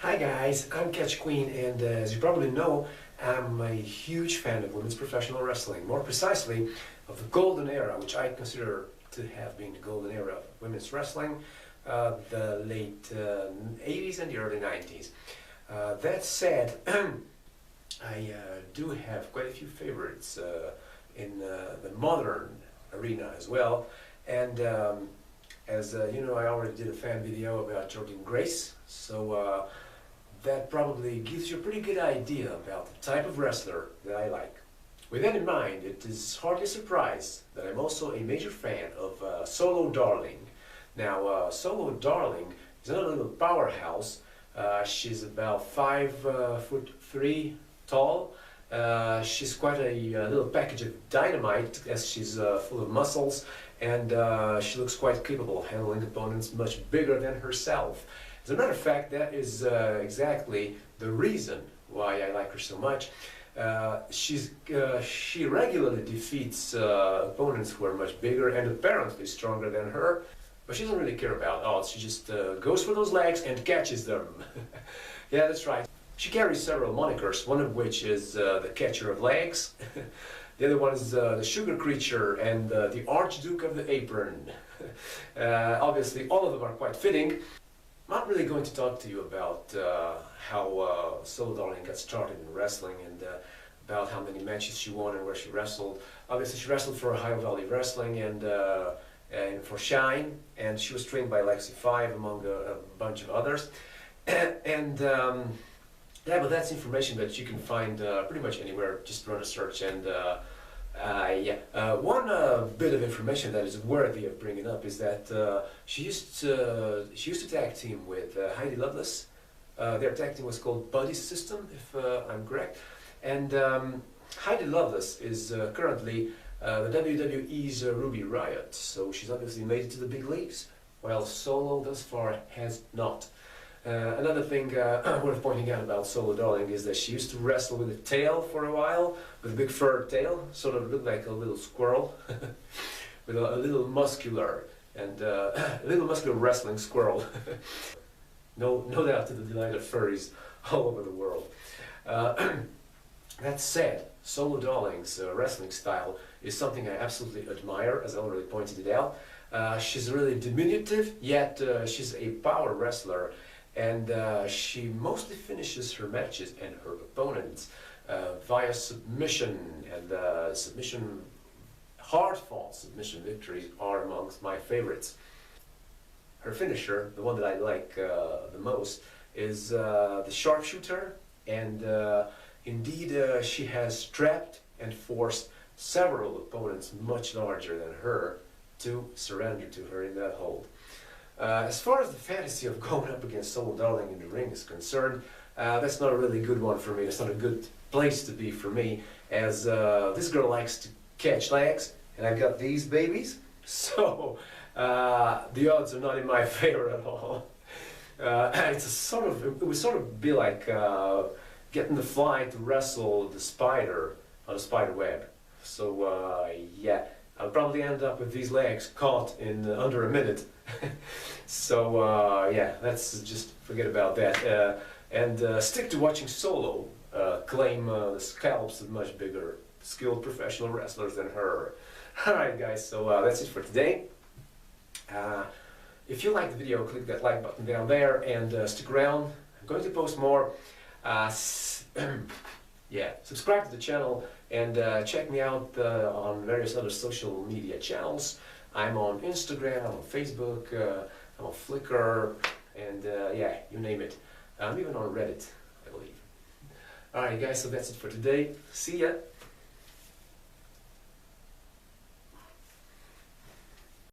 Hi guys, I'm Catch Queen, and as you probably know, I'm a huge fan of women's professional wrestling, more precisely of the golden era, which I consider to have been the golden era of women's wrestling, the late 80s and the early 90s. That said, I do have quite a few favorites in the modern arena as well, and as you know, I already did a fan video about Jordan Grace, so that probably gives you a pretty good idea about the type of wrestler that I like. With that in mind, it is hardly a surprise that I'm also a major fan of Solo Darling. Now, Solo Darling is another little powerhouse. She's about 5'3" tall. She's quite a little package of dynamite, as she's full of muscles, and she looks quite capable of handling opponents much bigger than herself. As a matter of fact, that is exactly the reason why I like her so much. She regularly defeats opponents who are much bigger and apparently stronger than her, but she doesn't really care about odds. She just goes for those legs and catches them. Yeah, that's right. She carries several monikers, one of which is the Catcher of Legs. The other one is the Sugar Creature and the Archduke of the Apron. Obviously, all of them are quite fitting. I'm not really going to talk to you about how Solo Darling got started in wrestling and about how many matches she won and where she wrestled. Obviously, she wrestled for Ohio Valley Wrestling and for Shine, and she was trained by Lexi 5 among a bunch of others. Yeah, but that's information that you can find pretty much anywhere. Just run a search and one bit of information that is worthy of bringing up is that she used to tag team with Heidi Lovelace. Their tag team was called Buddy System, if I'm correct. And Heidi Lovelace is currently the WWE's Ruby Riott, so she's obviously made it to the big leagues, while Solo thus far has not. Another thing worth pointing out about Solo Darling is that she used to wrestle with a tail for a while, with a big fur tail, sort of looked like a little squirrel, with a little muscular wrestling squirrel. No doubt to the delight of furries all over the world. That said, Solo Darling's wrestling style is something I absolutely admire, as I already pointed it out. She's really diminutive, yet she's a power wrestler. And she mostly finishes her matches and her opponents via submission, and hard-fought submission victories are amongst my favorites. Her finisher, the one that I like the most, is the sharpshooter, and indeed she has trapped and forced several opponents much larger than her to surrender to her in that hold. As far as the fantasy of going up against Solo Darling in the ring is concerned, that's not a really good one for me. It's not a good place to be for me, as this girl likes to catch legs, and I've got these babies, so the odds are not in my favor at all. It would sort of be like getting the fly to wrestle the spider on a spider web. So yeah, I'll probably end up with these legs caught in under a minute. So yeah, let's just forget about that and stick to watching Solo claim the scalps of much bigger, skilled professional wrestlers than her. Alright guys, so that's it for today. If you like the video, click that like button down there and stick around. I'm going to post more. Yeah, subscribe to the channel and check me out on various other social media channels. I'm on Instagram, I'm on Facebook, I'm on Flickr, and yeah, you name it. I'm even on Reddit, I believe. Alright guys, so that's it for today. See ya!